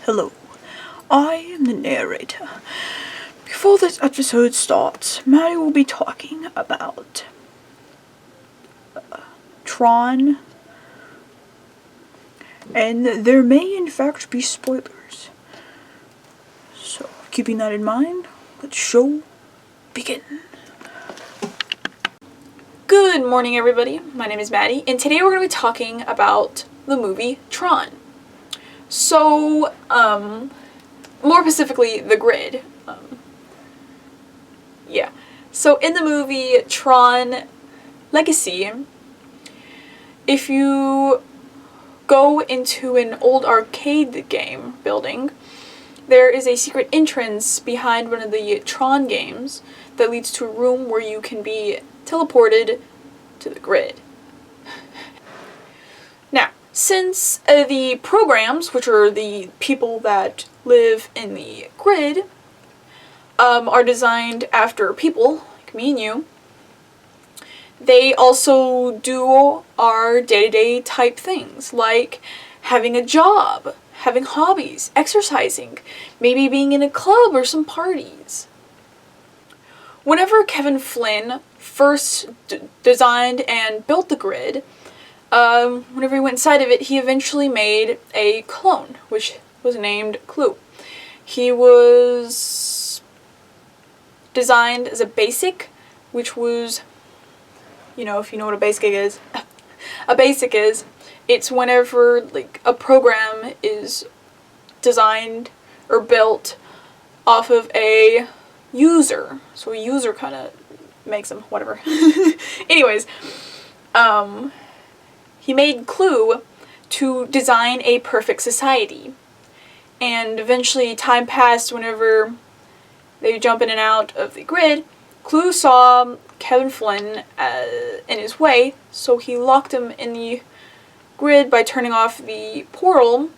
Hello, I am the narrator. Before this episode starts, Maddie will be talking about Tron, and there may in fact be spoilers. So, keeping that in mind, let's show begin. Good morning, everybody. My name is Maddie, and today we're going to be talking about the movie Tron. So, more specifically, the grid. So in the movie Tron Legacy, if you go into an old arcade game building, there is a secret entrance behind one of the Tron games that leads to a room where you can be teleported to the grid. Now, since the programs, which are the people that live in the grid, are designed after people, like me and you, they also do our day-to-day type things, like having a job, having hobbies, exercising, maybe being in a club or some parties. Whenever Kevin Flynn first designed and built the grid, whenever he went inside of it, he eventually made a clone, which was named Clue. He was designed as a basic, which was, if you know what a basic is, it's whenever like a program is designed or built off of a user. So a user kind of makes them, whatever. Anyways, he made Clue to design a perfect society. And eventually time passed. Whenever they jump in and out of the grid, Clue saw Kevin Flynn in his way, so he locked him in the grid by turning off the portal,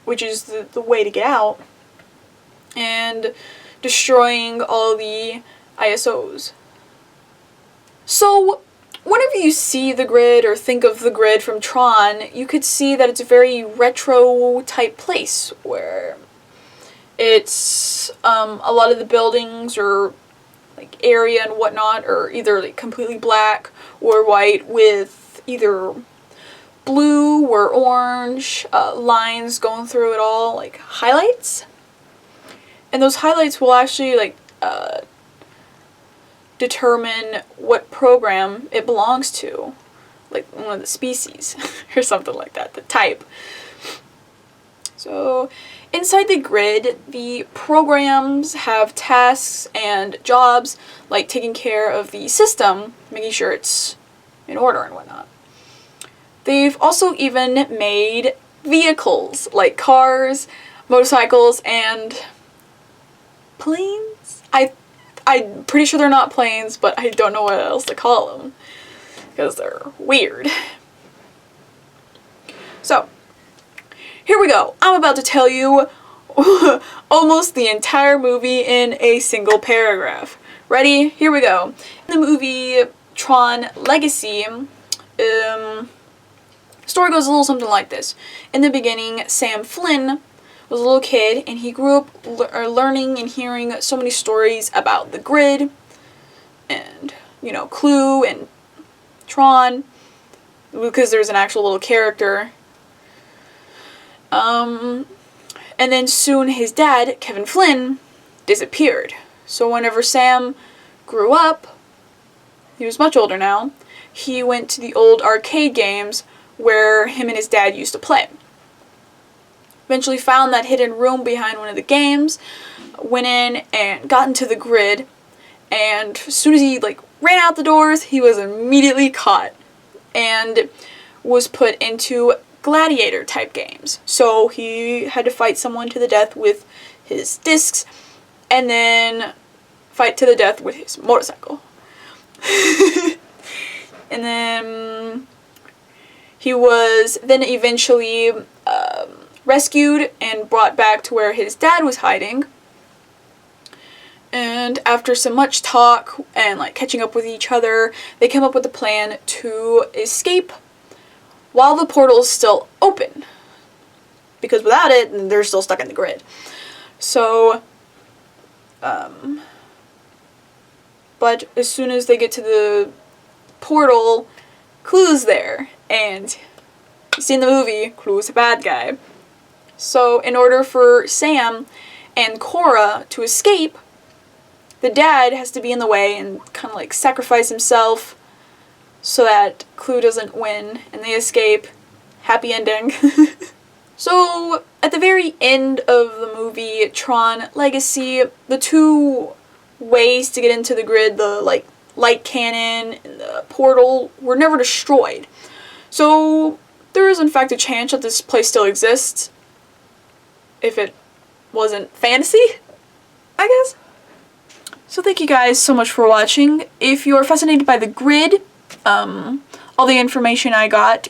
which is the way to get out, and destroying all the ISOs. So, whenever you see the grid or think of the grid from Tron, you could see that it's a very retro type place where it's a lot of the buildings or like area and whatnot are either like completely black or white with either blue or orange lines going through it all, like highlights. And those highlights will actually like determine what program it belongs to, like one of the species or something like that, the type. So inside the grid, the programs have tasks and jobs like taking care of the system, making sure it's in order and whatnot. They've also even made vehicles like cars, motorcycles, and planes? I'm pretty sure they're not planes, but I don't know what else to call them because they're weird. So, here we go. I'm about to tell you almost the entire movie in a single paragraph. Ready? Here we go. In the movie Tron Legacy, story goes a little something like this. In the beginning, Sam Flynn was a little kid, and he grew up learning and hearing so many stories about the grid, and, Clue, and Tron, because there's an actual little character. And then soon his dad, Kevin Flynn, disappeared. So whenever Sam grew up, he was much older now, he went to the old arcade games where him and his dad used to play. Eventually found that hidden room behind one of the games, went in and got into the grid, and as soon as he ran out the doors, he was immediately caught and was put into gladiator type games. So he had to fight someone to the death with his discs and then fight to the death with his motorcycle. And then he was then eventually rescued and brought back to where his dad was hiding. And after so much talk and catching up with each other, they came up with a plan to escape while the portal is still open. because without it, they're still stuck in the grid. So, but as soon as they get to the portal, Clue's there, and you see in the movie, Clue's a bad guy. So in order for Sam and Cora to escape, the dad has to be in the way and kind of like sacrifice himself so that Clue doesn't win, and they escape. Happy ending. So at the very end of the movie Tron Legacy, the two ways to get into the grid, the like light cannon and the portal, were never destroyed. So there is in fact a chance that this place still exists, if it wasn't fantasy, I guess. So thank you guys so much for watching. If you're fascinated by the grid, all the information I got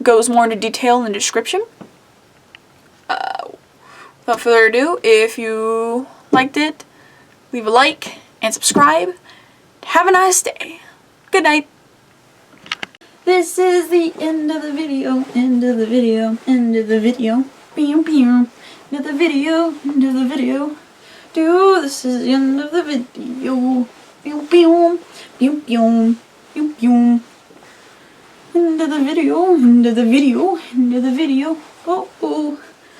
goes more into detail in the description. Without further ado, if you liked it, leave a like and subscribe. Have a nice day. Good night. This is the end of the video, end of the video, end of the video. Pew pew. End of the video, end of the video. This is the end of the video. Pew pew. Pew pew. Pew pew. End of the video, end of the video, end of the video. Oh oh.